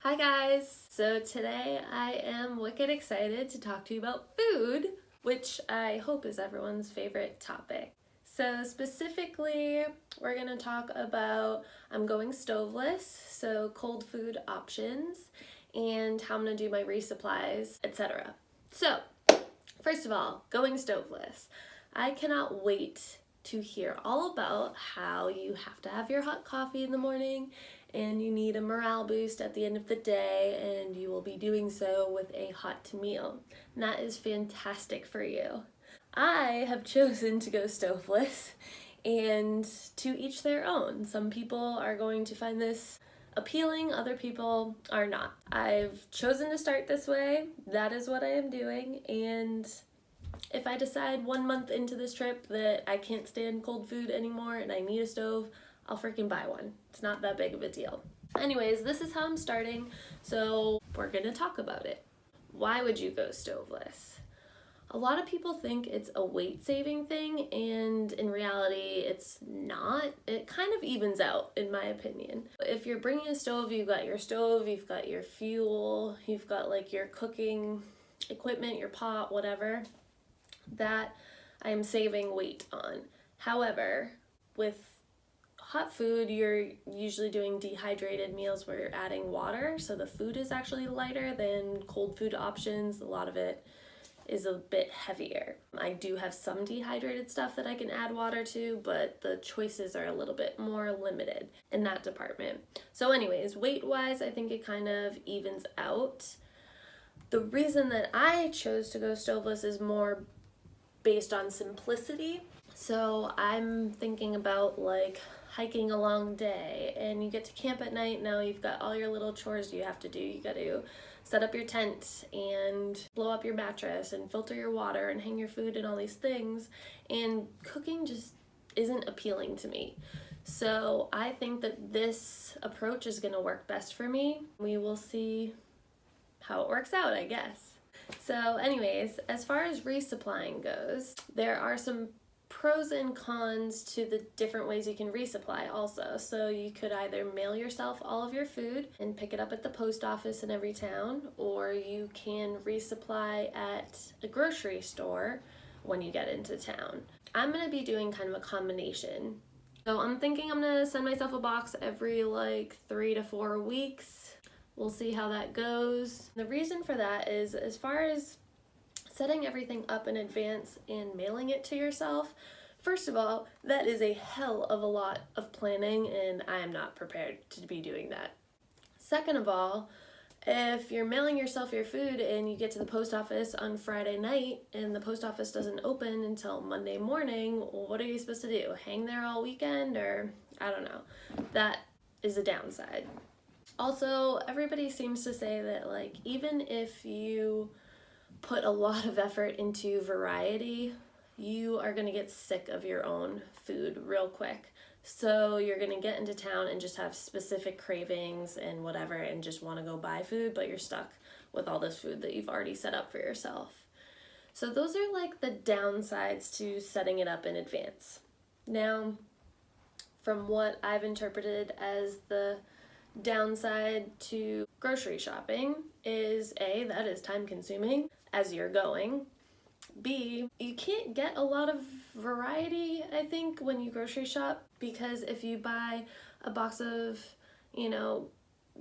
Hi guys! So today I am wicked excited to talk to you about food, which I hope is everyone's favorite topic. So specifically, we're going to talk about I'm going stoveless, so cold food options, and how I'm going to do my resupplies, etc. So, first of all, going stoveless. I cannot wait to hear all about how you have to have your hot coffee in the morning and you need a morale boost at the end of the day, and you will be doing so with a hot meal. And that is fantastic for you. I have chosen to go stoveless, and to each their own. Some people are going to find this appealing, other people are not. I've chosen to start this way. That is what I am doing, and if I decide 1 month into this trip that I can't stand cold food anymore and I need a stove, I'll freaking buy one. It's not that big of a deal. Anyways, this is how I'm starting, so we're gonna talk about it. Why would you go stoveless? A lot of people think it's a weight saving thing, and in reality, it's not. It kind of evens out, in my opinion. If you're bringing a stove, you've got your stove, you've got your fuel, you've got like your cooking equipment, your pot, whatever, that I am saving weight on. However, with hot food, you're usually doing dehydrated meals where you're adding water, so the food is actually lighter than cold food options. A lot of it is a bit heavier. I do have some dehydrated stuff that I can add water to, but the choices are a little bit more limited in that department. So anyways, weight-wise, I think it kind of evens out. The reason that I chose to go stoveless is more based on simplicity. So I'm thinking about like hiking a long day and you get to camp at night. Now you've got all your little chores you have to do. You got to set up your tent and blow up your mattress and filter your water and hang your food and all these things, and cooking just isn't appealing to me. So I think that this approach is going to work best for me. We will see how it works out, I guess. So anyways, as far as resupplying goes, there are some pros and cons to the different ways you can resupply also. So you could either mail yourself all of your food and pick it up at the post office in every town, or you can resupply at a grocery store when you get into town. I'm going to be doing kind of a combination. So I'm thinking I'm going to send myself a box every like 3 to 4 weeks. We'll see how that goes. The reason for that is, as far as setting everything up in advance and mailing it to yourself, first of all, that is a hell of a lot of planning, and I am not prepared to be doing that. Second of all, if you're mailing yourself your food and you get to the post office on Friday night and the post office doesn't open until Monday morning, what are you supposed to do? Hang there all weekend? Or I don't know. That is a downside. Also, everybody seems to say that like even if you put a lot of effort into variety, you are going to get sick of your own food real quick. So you're going to get into town and just have specific cravings and whatever and just want to go buy food, but you're stuck with all this food that you've already set up for yourself. So those are like the downsides to setting it up in advance. Now, from what I've interpreted as the downside to grocery shopping is A, that is time consuming as you're going. B, you can't get a lot of variety, I think, when you grocery shop, because if you buy a box of,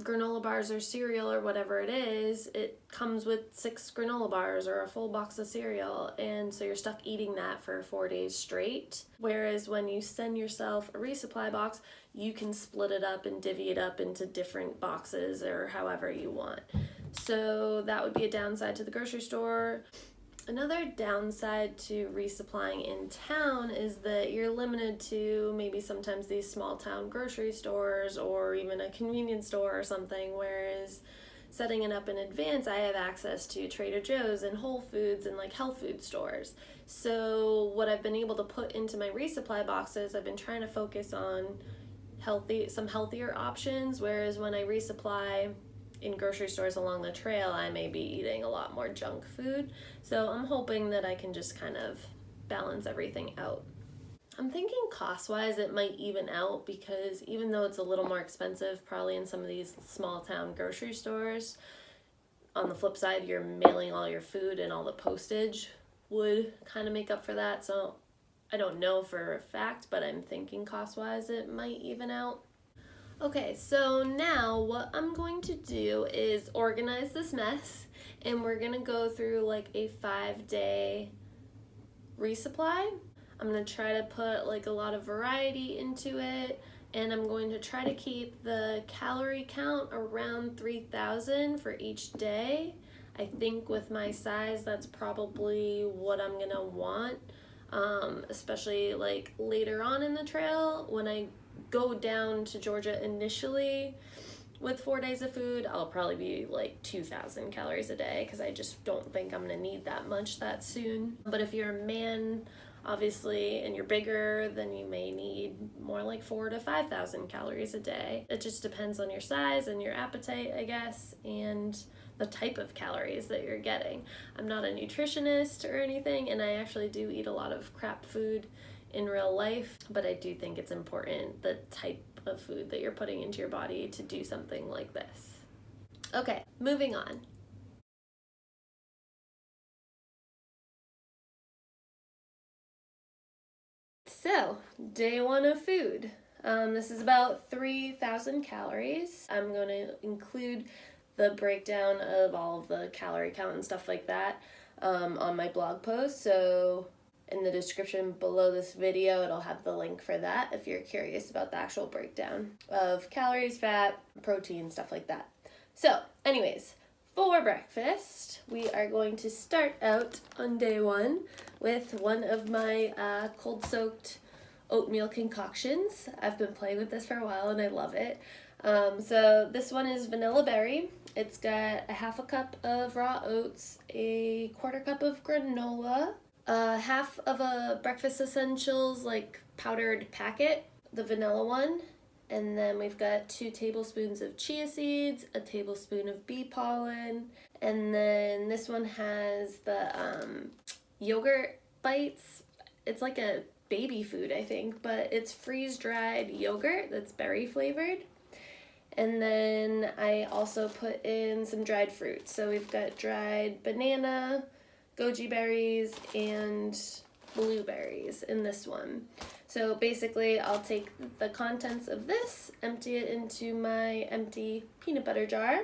granola bars or cereal or whatever it is, it comes with 6 granola bars or a full box of cereal, and so you're stuck eating that for 4 days straight. Whereas when you send yourself a resupply box, you can split it up and divvy it up into different boxes or however you want. So that would be a downside to the grocery store. Another downside to resupplying in town is that you're limited to maybe sometimes these small town grocery stores or even a convenience store or something, whereas setting it up in advance, I have access to Trader Joe's and Whole Foods and like health food stores. So what I've been able to put into my resupply boxes, I've been trying to focus on some healthier options, whereas when I resupply in grocery stores along the trail, I may be eating a lot more junk food. So I'm hoping that I can just kind of balance everything out. I'm thinking cost-wise it might even out, because even though it's a little more expensive probably in some of these small town grocery stores, on the flip side, you're mailing all your food and all the postage would kind of make up for that. So I don't know for a fact, but I'm thinking cost-wise it might even out. Okay, so now what I'm going to do is organize this mess, and we're gonna go through like a 5-day resupply. I'm gonna try to put like a lot of variety into it, and I'm going to try to keep the calorie count around 3,000 for each day. I think with my size that's probably what I'm gonna want, especially like later on in the trail. When I go down to Georgia initially with 4 days of food, I'll probably be like 2,000 calories a day, because I just don't think I'm gonna need that much that soon. But if you're a man, obviously, and you're bigger, then you may need more like 4,000 to 5,000 calories a day. It just depends on your size and your appetite, I guess, and the type of calories that you're getting. I'm not a nutritionist or anything, and I actually do eat a lot of crap food in real life, but I do think it's important the type of food that you're putting into your body to do something like this. Okay, moving on. So, day 1 of food. This is about 3,000 calories. I'm going to include the breakdown of all of the calorie count and stuff like that on my blog post. So in the description below this video, it'll have the link for that if you're curious about the actual breakdown of calories, fat, protein, stuff like that. So anyways, for breakfast, we are going to start out on day 1 with one of my cold-soaked oatmeal concoctions. I've been playing with this for a while and I love it. So this one is vanilla berry. It's got a half a cup of raw oats, a quarter cup of granola, half of a breakfast essentials like powdered packet, the vanilla one, and then we've got 2 tablespoons of chia seeds, a tablespoon of bee pollen, and then this one has the yogurt bites. It's like a baby food, I think, but it's freeze-dried yogurt that's berry flavored. And then I also put in some dried fruits. So we've got dried banana, goji berries, and blueberries in this one. So basically I'll take the contents of this, empty it into my empty peanut butter jar,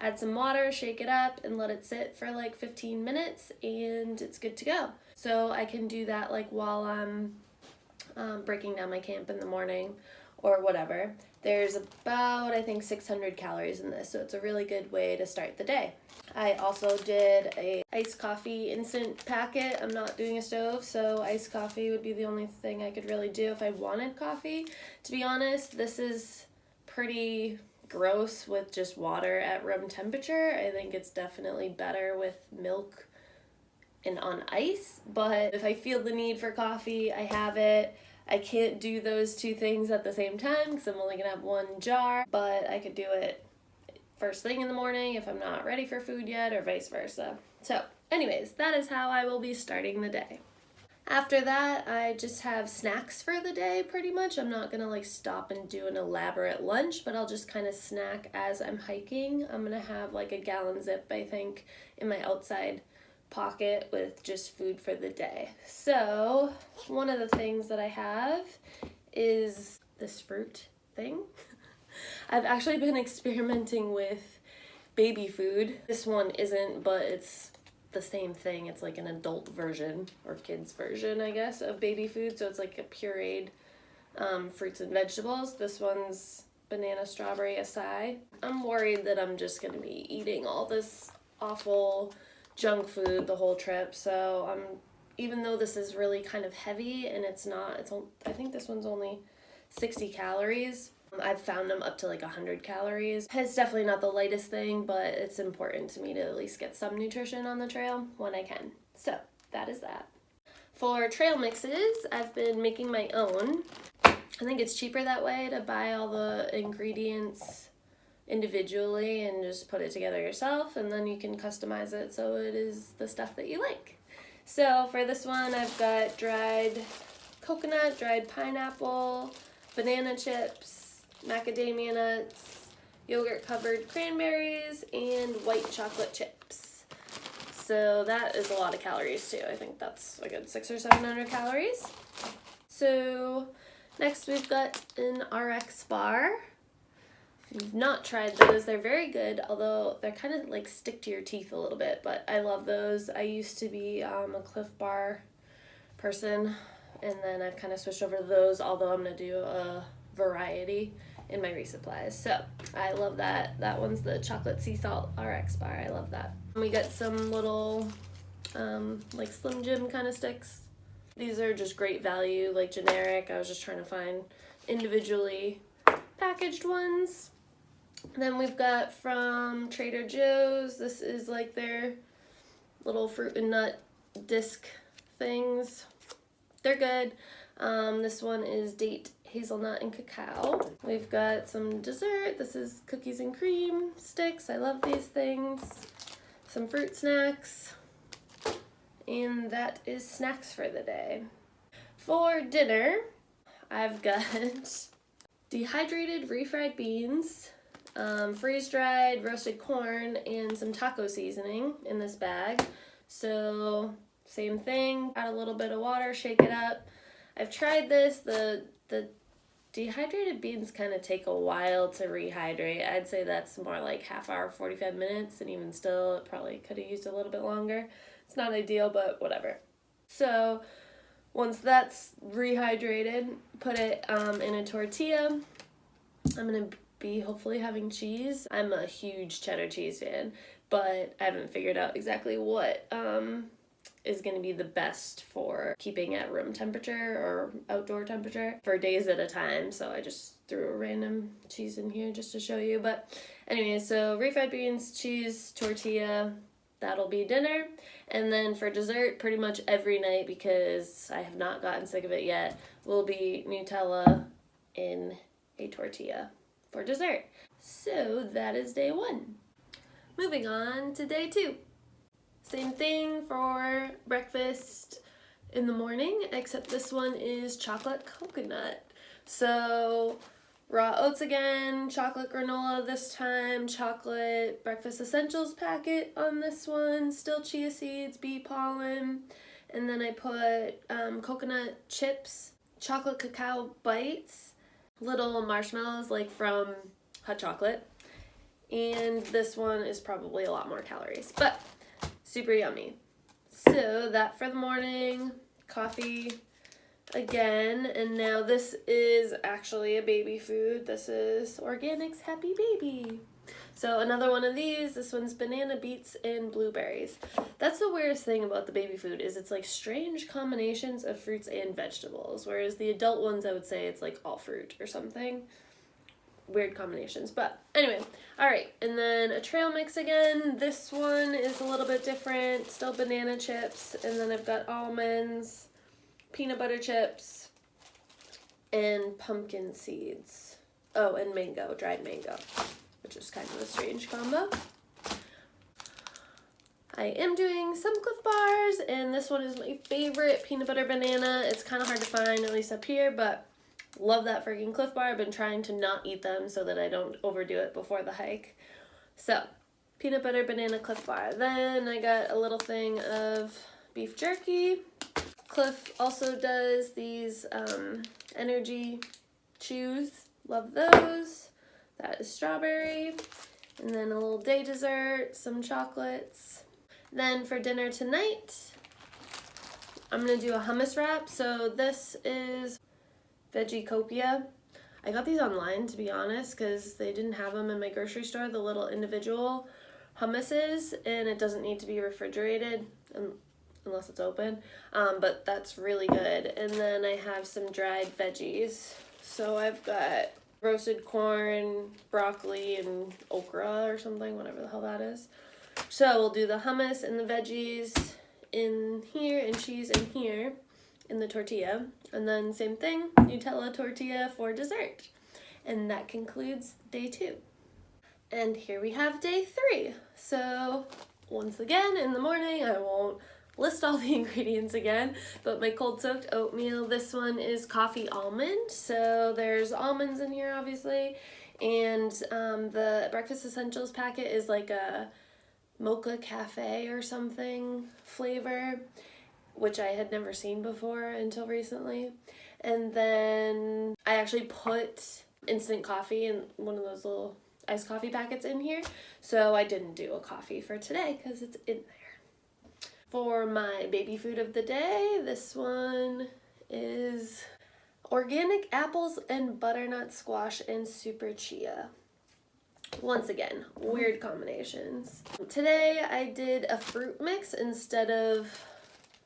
add some water, shake it up, and let it sit for like 15 minutes, and it's good to go. So I can do that like while I'm breaking down my camp in the morning or whatever. There's about, I think, 600 calories in this, so it's a really good way to start the day. I also did a iced coffee instant packet. I'm not doing a stove, so iced coffee would be the only thing I could really do if I wanted coffee. To be honest, this is pretty gross with just water at room temperature. I think it's definitely better with milk and on ice, but if I feel the need for coffee, I have it. I can't do those 2 things at the same time because I'm only gonna have 1 jar, but I could do it first thing in the morning if I'm not ready for food yet, or vice versa. So anyways, that is how I will be starting the day. After that, I just have snacks for the day pretty much. I'm not gonna like stop and do an elaborate lunch, but I'll just kind of snack as I'm hiking. I'm gonna have like a gallon zip, I think, in my outside pocket with just food for the day. So one of the things that I have is this fruit thing. I've actually been experimenting with baby food. This one isn't, but it's the same thing. It's like an adult version or kids version, I guess, of baby food. So it's like a pureed fruits and vegetables. This one's banana, strawberry, acai. I'm worried that I'm just gonna be eating all this awful junk food the whole trip, so even though this is really kind of heavy and I think this one's only 60 calories. I've found them up to like 100 calories. It's definitely not the lightest thing, but it's important to me to at least get some nutrition on the trail when I can. So that is that. For trail mixes, I've been making my own. I think it's cheaper that way to buy all the ingredients individually and just put it together yourself, and then you can customize it so it is the stuff that you like. So for this one, I've got dried coconut, dried pineapple, banana chips, macadamia nuts, yogurt covered cranberries, and white chocolate chips. So that is a lot of calories too. I think that's a good 600 or 700 calories. So next we've got an RX bar. We've not tried those. They're very good, although they're kind of like stick to your teeth a little bit, but I love those. I used to be a Cliff Bar person, and then I've kind of switched over to those, although I'm going to do a variety in my resupplies. So I love that. That one's the chocolate sea salt RX bar. I love that. And we got some little like Slim Jim kind of sticks. These are just great value, like generic. I was just trying to find individually packaged ones. Then we've got from Trader Joe's. This is like their little fruit and nut disc things. They're good. This one is date hazelnut and cacao. We've got some dessert. This is cookies and cream sticks. I love these things. Some fruit snacks. And that is snacks for the day. For dinner, I've got dehydrated refried beans, freeze-dried roasted corn, and some taco seasoning in this bag. So same thing, add a little bit of water, shake it up. I've tried this. The dehydrated beans kind of take a while to rehydrate. I'd say that's more like half hour, 45 minutes, and even still, it probably could have used a little bit longer. It's not ideal, but whatever. So once that's rehydrated, put it in a tortilla. I'm gonna be hopefully having cheese. I'm a huge cheddar cheese fan, but I haven't figured out exactly what is going to be the best for keeping at room temperature or outdoor temperature for days at a time. So I just threw a random cheese in here just to show you. But anyway, so refried beans, cheese, tortilla, that'll be dinner. And then for dessert, pretty much every night, because I have not gotten sick of it yet, will be Nutella in a tortilla for dessert. So that is day 1. Moving on to day 2. Same thing for breakfast in the morning, except this one is chocolate coconut. So raw oats again, chocolate granola this time, chocolate breakfast essentials packet on this one, still chia seeds, bee pollen, and then I put coconut chips, chocolate cacao bites, little marshmallows like from hot chocolate, and this one is probably a lot more calories, but super yummy. So that for the morning, coffee again, and now this is actually a baby food. This is Organics Happy Baby. So another one of these, this one's banana, beets, and blueberries. That's the weirdest thing about the baby food, is it's like strange combinations of fruits and vegetables, whereas the adult ones, I would say it's like all fruit or something. Weird combinations, but anyway. All right, and then a trail mix again. This one is a little bit different, still banana chips, and then I've got almonds, peanut butter chips, and pumpkin seeds. Oh, and mango, dried mango, which is kind of a strange combo. I am doing some Cliff Bars, and this one is my favorite, peanut butter banana. It's kind of hard to find, at least up here, but love that freaking Cliff Bar. I've been trying to not eat them so that I don't overdo it before the hike. So, peanut butter banana Cliff Bar. Then I got a little thing of beef jerky. Cliff also does these energy chews. Love those. That is strawberry. And then a little day dessert, some chocolates. Then for dinner tonight, I'm going to do a hummus wrap. So this is Veggiecopia. I got these online, to be honest, because they didn't have them in my grocery store, the little individual hummuses, and it doesn't need to be refrigerated unless it's open, but that's really good. And then I have some dried veggies. So I've got roasted corn, broccoli, and okra or something, whatever the hell that is. So we'll do the hummus and the veggies in here, and cheese in here in the tortilla, and then same thing, Nutella tortilla for dessert. And that concludes day 2. And here we have day 3. So once again, in the morning, I won't list all the ingredients again, but my cold soaked oatmeal, this one is coffee almond, so there's almonds in here obviously, and the breakfast essentials packet is like a mocha cafe or something flavor, which I had never seen before until recently. And then I actually put instant coffee in one of those little iced coffee packets in here, so I didn't do a coffee for today because it's in there. For my baby food of the day, this one is organic apples and butternut squash and super chia. Once again, weird combinations. Today I did a fruit mix instead of,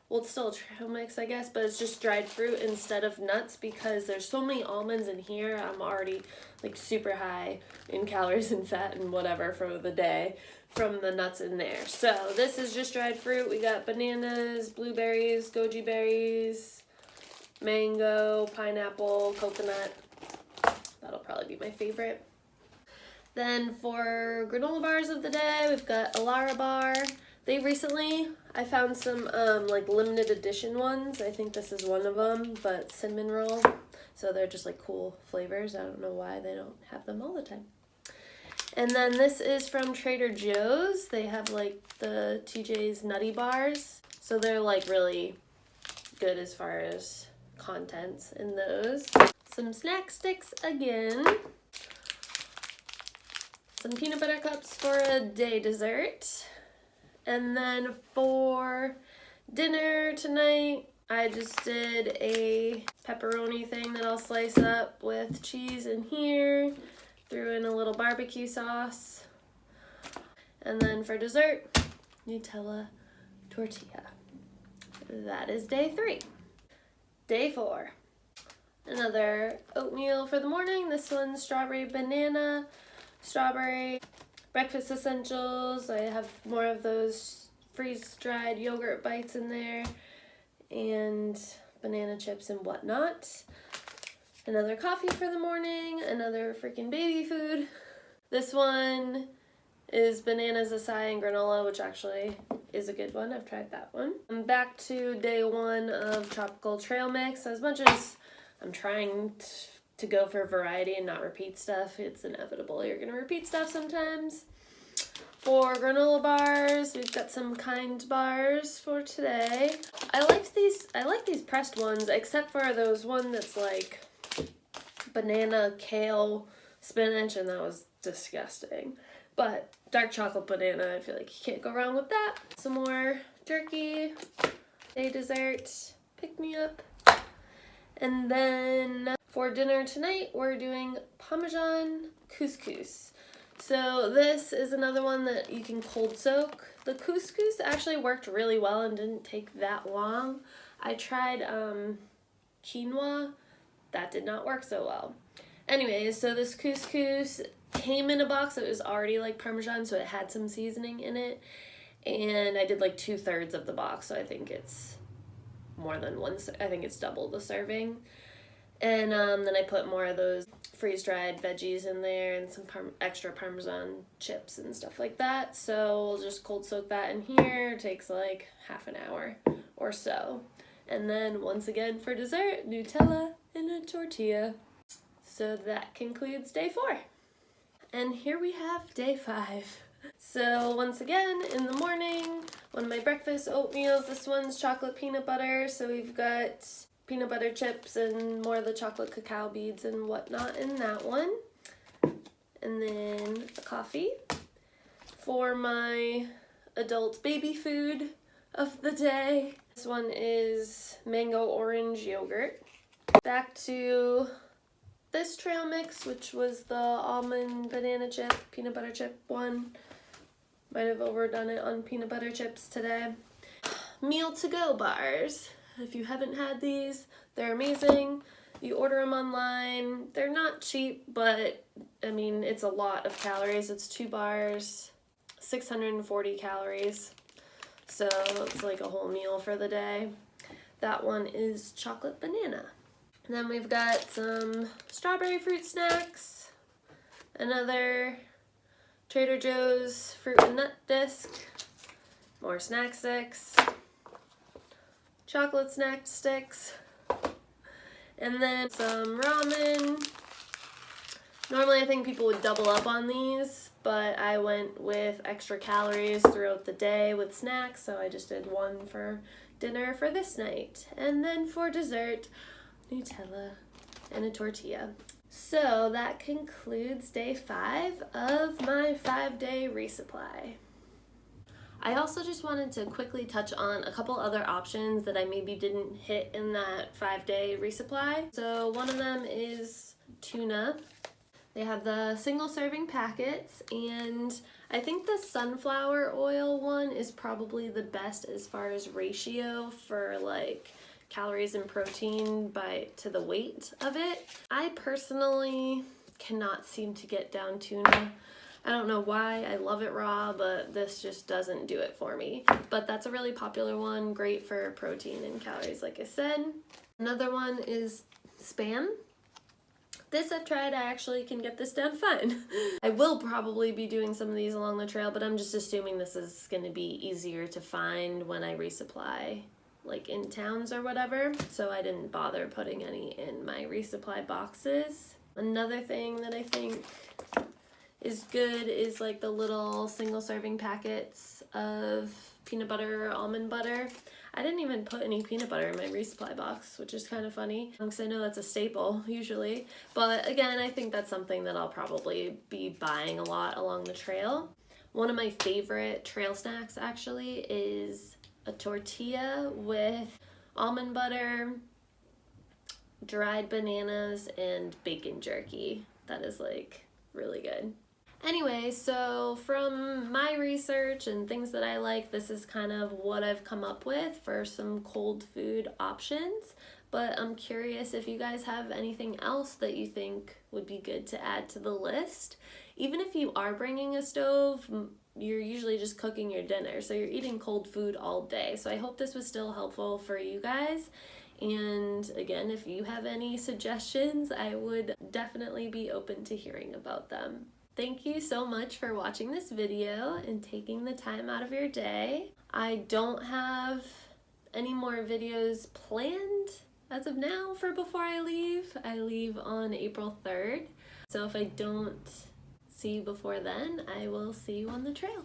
well, it's still a trail mix, I guess, but it's just dried fruit instead of nuts because there's so many almonds in here. I'm already like super high in calories and fat and whatever for the day from the nuts in there. So this is just dried fruit. We got bananas, blueberries, goji berries, mango, pineapple, coconut. That'll probably be my favorite. Then for granola bars of the day, we've got a Lara bar. They recently, I found some like limited edition ones. I think this is one of them, but cinnamon roll. So they're just like cool flavors. I don't know why they don't have them all the time. And then this is from Trader Joe's. They have like the TJ's Nutty Bars. So they're like really good as far as contents in those. Some snack sticks again. Some peanut butter cups for a day dessert. And then for dinner tonight, I just did a pepperoni thing that I'll slice up with cheese in here. Threw in a little barbecue sauce. And then for dessert, Nutella tortilla. That is day 3. Day 4. Another oatmeal for the morning. This one's strawberry banana, strawberry breakfast essentials. I have more of those freeze-dried yogurt bites in there and banana chips and whatnot. Another coffee for the morning, another freaking baby food. This one is bananas, acai, and granola, which actually is a good one. I've tried that one. I'm back to day 1 of Tropical Trail Mix. As much as I'm trying to go for variety and not repeat stuff, it's inevitable. You're gonna repeat stuff sometimes. For granola bars, we've got some Kind bars for today. I like these pressed ones, except for those one that's like banana, kale, spinach, and that was disgusting. But dark chocolate banana, I feel like you can't go wrong with that. Some more jerky, day dessert, pick me up. And then for dinner tonight, we're doing Parmesan couscous. So this is another one that you can cold soak. The couscous actually worked really well and didn't take that long. I tried quinoa. That did not work so well. Anyways, so this couscous came in a box that was already like Parmesan, so it had some seasoning in it. And I did like 2/3 of the box, so I think it's more than one. I think it's double the serving. And then I put more of those freeze-dried veggies in there and some extra Parmesan chips and stuff like that. So we'll just cold soak that in here. It takes like half an hour or so. And then once again for dessert, Nutella and a tortilla. So that concludes day 4. And here we have day 5. So once again, in the morning, one of my breakfast oatmeals, this one's chocolate peanut butter. So we've got peanut butter chips and more of the chocolate cacao beads and whatnot in that one. And then a coffee. For my adult baby food of the day, this one is mango orange yogurt. Back to this trail mix, which was the almond banana chip, peanut butter chip one. Might have overdone it on peanut butter chips today. Meal to go bars. If you haven't had these, they're amazing. You order them online. They're not cheap, but I mean, it's a lot of calories. It's 2 bars, 640 calories. So it's like a whole meal for the day. That one is chocolate banana. And then we've got some strawberry fruit snacks, another Trader Joe's fruit and nut disc, more snack sticks, chocolate snack sticks, and then some ramen. Normally I think people would double up on these, but I went with extra calories throughout the day with snacks, so I just did one for dinner for this night. And then for dessert, Nutella and a tortilla. So that concludes day 5 of my 5-day resupply. I also just wanted to quickly touch on a couple other options that I maybe didn't hit in that 5-day resupply. So one of them is tuna. They have the single serving packets, and I think the sunflower oil one is probably the best as far as ratio for like calories and protein to the weight of it. I personally cannot seem to get down tuna. I don't know why. I love it raw, but this just doesn't do it for me. But that's a really popular one, great for protein and calories, like I said. Another one is Spam. This I've tried. I actually can get this down fine. I will probably be doing some of these along the trail, but I'm just assuming this is going to be easier to find when I resupply, like in towns or whatever. So I didn't bother putting any in my resupply boxes. Another thing that I think is good is like the little single serving packets of peanut butter or almond butter. I didn't even put any peanut butter in my resupply box, which is kind of funny because I know that's a staple usually. But again, I think that's something that I'll probably be buying a lot along the trail. One of my favorite trail snacks actually is a tortilla with almond butter, dried bananas, and bacon jerky. That is like really good. Anyway, so from my research and things that I like, this is kind of what I've come up with for some cold food options. But I'm curious if you guys have anything else that you think would be good to add to the list. Even if you are bringing a stove, you're usually just cooking your dinner, so you're eating cold food all day. So I hope this was still helpful for you guys. And again, if you have any suggestions, I would definitely be open to hearing about them. Thank you so much for watching this video and taking the time out of your day. I don't have any more videos planned as of now for before I leave. I leave on April 3rd. So if I don't see you before then, I will see you on the trail.